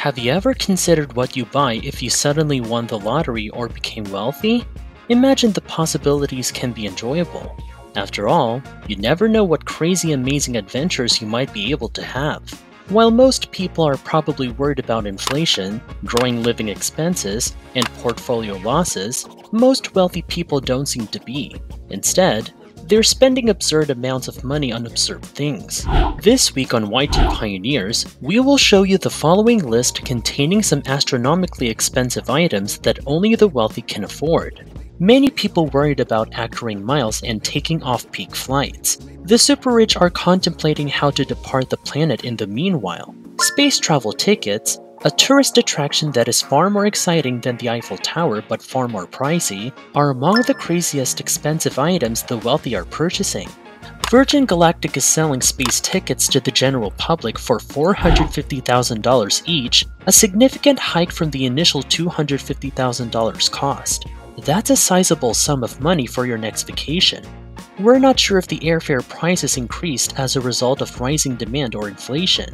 Have you ever considered what you buy if you suddenly won the lottery or became wealthy? Imagine the possibilities can be enjoyable. After all, you never know what crazy amazing adventures you might be able to have. While most people are probably worried about inflation, growing living expenses, and portfolio losses, most wealthy people don't seem to be. Instead, they're spending absurd amounts of money on absurd things. This week on YTPioneers, we will show you the following list containing some astronomically expensive items that only the wealthy can afford. Many people worried about accruing miles and taking off-peak flights. The super rich are contemplating how to depart the planet in the meanwhile. Space travel tickets, a tourist attraction that is far more exciting than the Eiffel Tower but far more pricey, are among the craziest expensive items the wealthy are purchasing. Virgin Galactic is selling space tickets to the general public for $450,000 each, a significant hike from the initial $250,000 cost. That's a sizable sum of money for your next vacation. We're not sure if the airfare prices increased as a result of rising demand or inflation.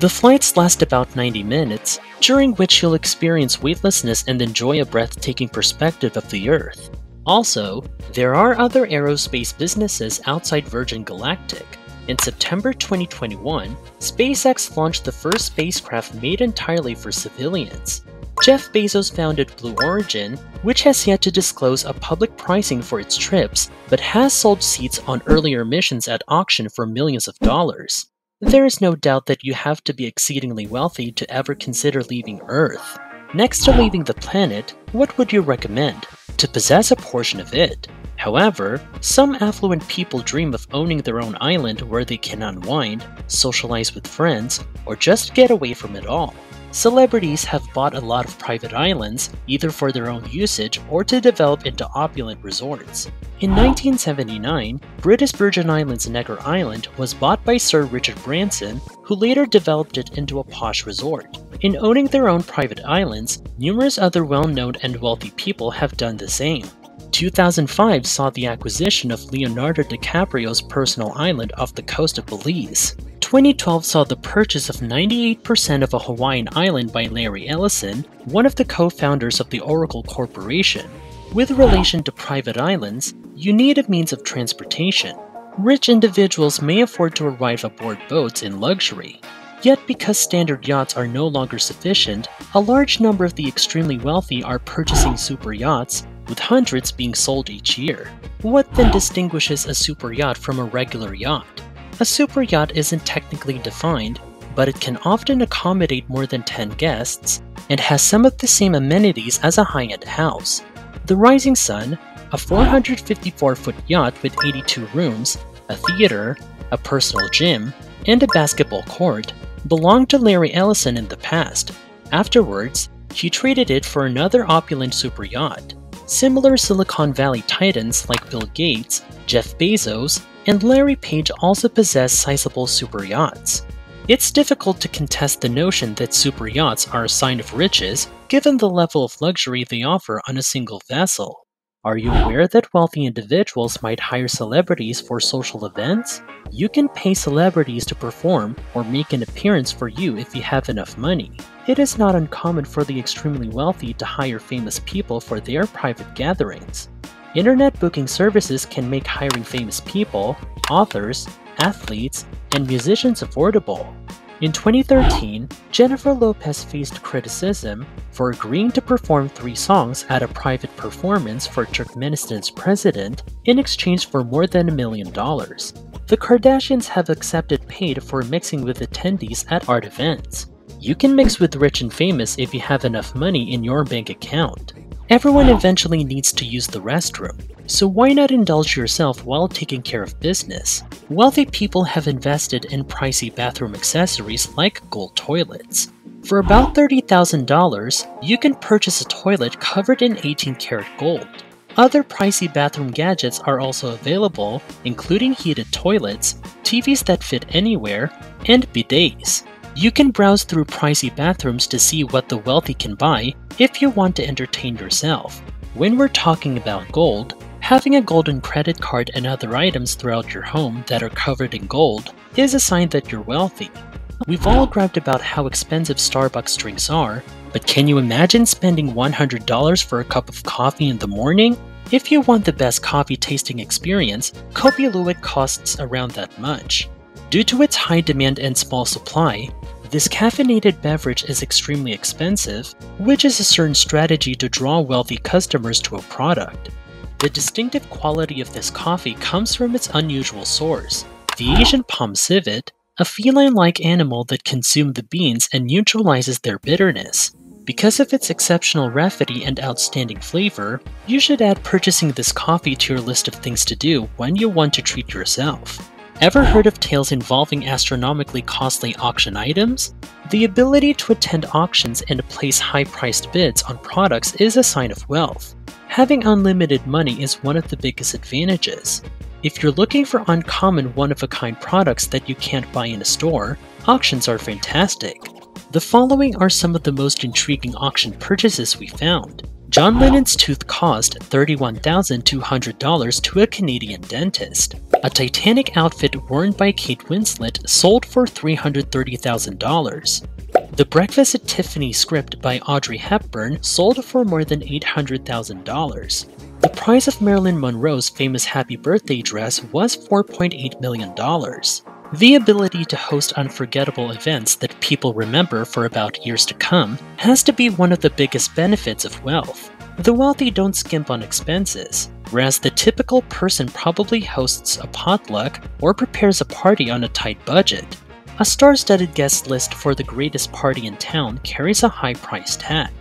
The flights last about 90 minutes, during which you'll experience weightlessness and enjoy a breathtaking perspective of the Earth. Also, there are other aerospace businesses outside Virgin Galactic. In September 2021, SpaceX launched the first spacecraft made entirely for civilians. Jeff Bezos founded Blue Origin, which has yet to disclose a public pricing for its trips, but has sold seats on earlier missions at auction for millions of dollars. There is no doubt that you have to be exceedingly wealthy to ever consider leaving Earth. Next to leaving the planet, what would you recommend? To possess a portion of it. However, some affluent people dream of owning their own island where they can unwind, socialize with friends, or just get away from it all. Celebrities have bought a lot of private islands, either for their own usage or to develop into opulent resorts. In 1979, British Virgin Islands Necker Island was bought by Sir Richard Branson, who later developed it into a posh resort. In owning their own private islands, numerous other well-known and wealthy people have done the same. 2005 saw the acquisition of Leonardo DiCaprio's personal island off the coast of Belize. 2012 saw the purchase of 98% of a Hawaiian island by Larry Ellison, one of the co-founders of the Oracle Corporation. With relation to private islands, you need a means of transportation. Rich individuals may afford to arrive aboard boats in luxury. Yet because standard yachts are no longer sufficient, a large number of the extremely wealthy are purchasing super yachts, with hundreds being sold each year. What then distinguishes a super yacht from a regular yacht? A super yacht isn't technically defined, but it can often accommodate more than 10 guests and has some of the same amenities as a high-end house. The Rising Sun, a 454-foot yacht with 82 rooms, a theater, a personal gym, and a basketball court, belonged to Larry Ellison in the past. Afterwards, he traded it for another opulent super yacht. Similar Silicon Valley titans like Bill Gates, Jeff Bezos, and Larry Page also possess sizable super yachts. It's difficult to contest the notion that super yachts are a sign of riches, given the level of luxury they offer on a single vessel. Are you aware that wealthy individuals might hire celebrities for social events? You can pay celebrities to perform or make an appearance for you if you have enough money. It is not uncommon for the extremely wealthy to hire famous people for their private gatherings. Internet booking services can make hiring famous people, authors, athletes, and musicians affordable. In 2013, Jennifer Lopez faced criticism for agreeing to perform 3 songs at a private performance for Turkmenistan's president in exchange for more than $1 million. The Kardashians have accepted paid for mixing with attendees at art events. You can mix with rich and famous if you have enough money in your bank account. Everyone eventually needs to use the restroom, so why not indulge yourself while taking care of business? Wealthy people have invested in pricey bathroom accessories like gold toilets. For about $30,000, you can purchase a toilet covered in 18-karat gold. Other pricey bathroom gadgets are also available, including heated toilets, TVs that fit anywhere, and bidets. You can browse through pricey bathrooms to see what the wealthy can buy if you want to entertain yourself. When we're talking about gold, having a golden credit card and other items throughout your home that are covered in gold is a sign that you're wealthy. We've all griped about how expensive Starbucks drinks are, but can you imagine spending $100 for a cup of coffee in the morning? If you want the best coffee tasting experience, Kopi Luwak costs around that much. Due to its high demand and small supply, this caffeinated beverage is extremely expensive, which is a certain strategy to draw wealthy customers to a product. The distinctive quality of this coffee comes from its unusual source, the Asian palm civet, a feline-like animal that consumes the beans and neutralizes their bitterness. Because of its exceptional rarity and outstanding flavor, you should add purchasing this coffee to your list of things to do when you want to treat yourself. Ever heard of tales involving astronomically costly auction items? The ability to attend auctions and place high-priced bids on products is a sign of wealth. Having unlimited money is one of the biggest advantages. If you're looking for uncommon one-of-a-kind products that you can't buy in a store, auctions are fantastic. The following are some of the most intriguing auction purchases we found. John Lennon's tooth cost $31,200 to a Canadian dentist. A Titanic outfit worn by Kate Winslet sold for $330,000. The Breakfast at Tiffany script by Audrey Hepburn sold for more than $800,000. The price of Marilyn Monroe's famous Happy Birthday dress was $4.8 million. The ability to host unforgettable events that people remember for about years to come has to be one of the biggest benefits of wealth. The wealthy don't skimp on expenses, whereas the typical person probably hosts a potluck or prepares a party on a tight budget. A star-studded guest list for the greatest party in town carries a high price tag.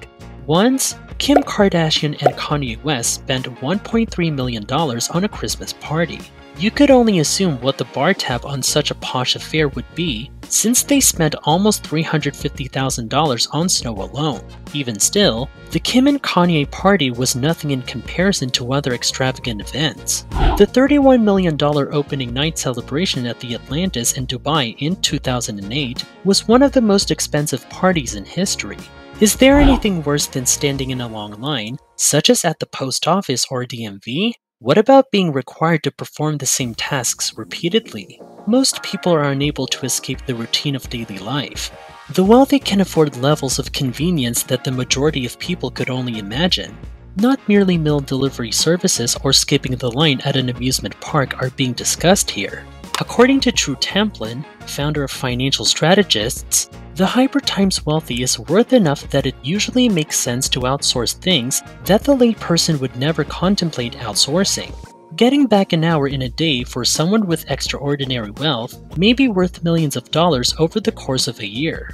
Once, Kim Kardashian and Kanye West spent $1.3 million on a Christmas party. You could only assume what the bar tab on such a posh affair would be, since they spent almost $350,000 on snow alone. Even still, the Kim and Kanye party was nothing in comparison to other extravagant events. The $31 million opening night celebration at the Atlantis in Dubai in 2008 was one of the most expensive parties in history. Is there anything worse than standing in a long line, such as at the post office or DMV? What about being required to perform the same tasks repeatedly? Most people are unable to escape the routine of daily life. The wealthy can afford levels of convenience that the majority of people could only imagine. Not merely meal delivery services or skipping the line at an amusement park are being discussed here. According to Drew Tamplin, founder of Financial Strategists, the hyper times wealthy is worth enough that it usually makes sense to outsource things that the layperson would never contemplate outsourcing. Getting back an hour in a day for someone with extraordinary wealth may be worth millions of dollars over the course of a year.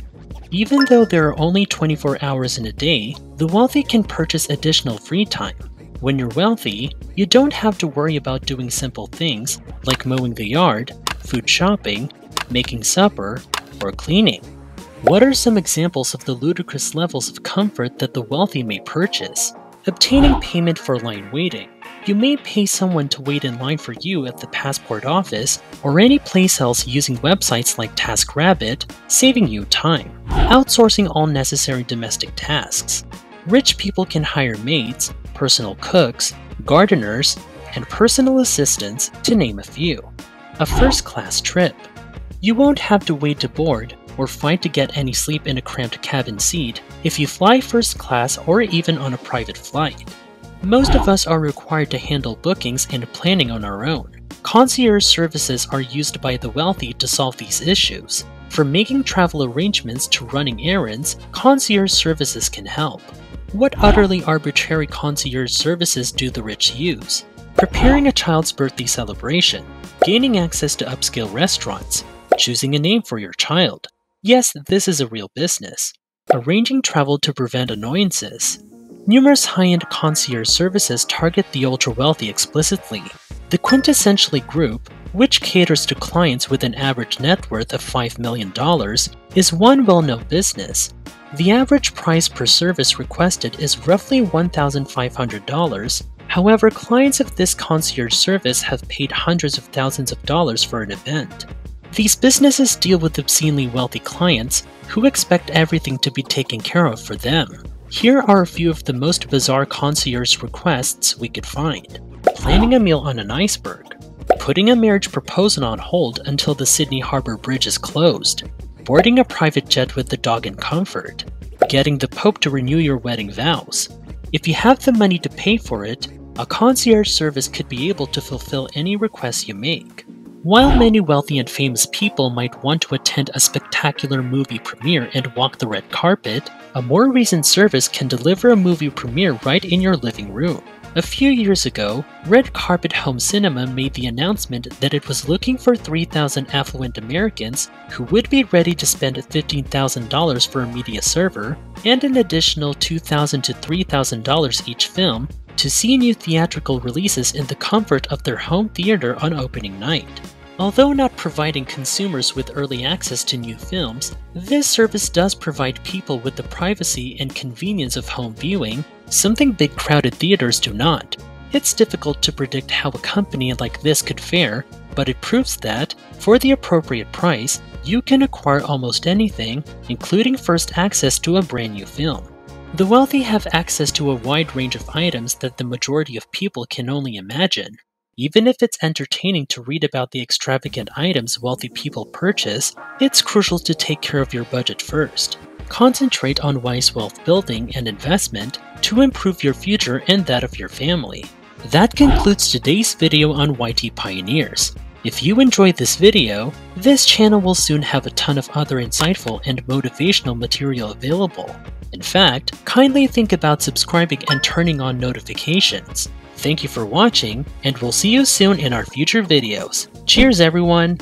Even though there are only 24 hours in a day, the wealthy can purchase additional free time. When you're wealthy, you don't have to worry about doing simple things like mowing the yard, food shopping, making supper, or cleaning. What are some examples of the ludicrous levels of comfort that the wealthy may purchase? Obtaining payment for line waiting. You may pay someone to wait in line for you at the passport office or any place else using websites like TaskRabbit, saving you time. Outsourcing all necessary domestic tasks. Rich people can hire maids, personal cooks, gardeners, and personal assistants, to name a few. A first-class trip. You won't have to wait to board or fight to get any sleep in a cramped cabin seat if you fly first class or even on a private flight. Most of us are required to handle bookings and planning on our own. Concierge services are used by the wealthy to solve these issues. From making travel arrangements to running errands, concierge services can help. What utterly arbitrary concierge services do the rich use? Preparing a child's birthday celebration, gaining access to upscale restaurants, choosing a name for your child. Yes, this is a real business. Arranging travel to prevent annoyances. Numerous high-end concierge services target the ultra-wealthy explicitly. The quintessentially group, which caters to clients with an average net worth of $5 million, is one well-known business. The average price per service requested is roughly $1,500. However, clients of this concierge service have paid hundreds of thousands of dollars for an event. These businesses deal with obscenely wealthy clients who expect everything to be taken care of for them. Here are a few of the most bizarre concierge requests we could find. Planning a meal on an iceberg. Putting a marriage proposal on hold until the Sydney Harbour Bridge is closed. boarding a private jet with the dog in comfort, getting the Pope to renew your wedding vows. If you have the money to pay for it, a concierge service could be able to fulfill any requests you make. While many wealthy and famous people might want to attend a spectacular movie premiere and walk the red carpet, a more recent service can deliver a movie premiere right in your living room. A few years ago, Red Carpet Home Cinema made the announcement that it was looking for 3,000 affluent Americans who would be ready to spend $15,000 for a media server and an additional $2,000 to $3,000 each film to see new theatrical releases in the comfort of their home theater on opening night. Although not providing consumers with early access to new films, this service does provide people with the privacy and convenience of home viewing, something big crowded theaters do not. It's difficult to predict how a company like this could fare, but it proves that, for the appropriate price, you can acquire almost anything, including first access to a brand new film. The wealthy have access to a wide range of items that the majority of people can only imagine. Even if it's entertaining to read about the extravagant items wealthy people purchase, it's crucial to take care of your budget first. Concentrate on wise wealth building and investment to improve your future and that of your family. That concludes today's video on YTPioneers. If you enjoyed this video, this channel will soon have a ton of other insightful and motivational material available. In fact, kindly think about subscribing and turning on notifications. Thank you for watching, and we'll see you soon in our future videos. Cheers everyone!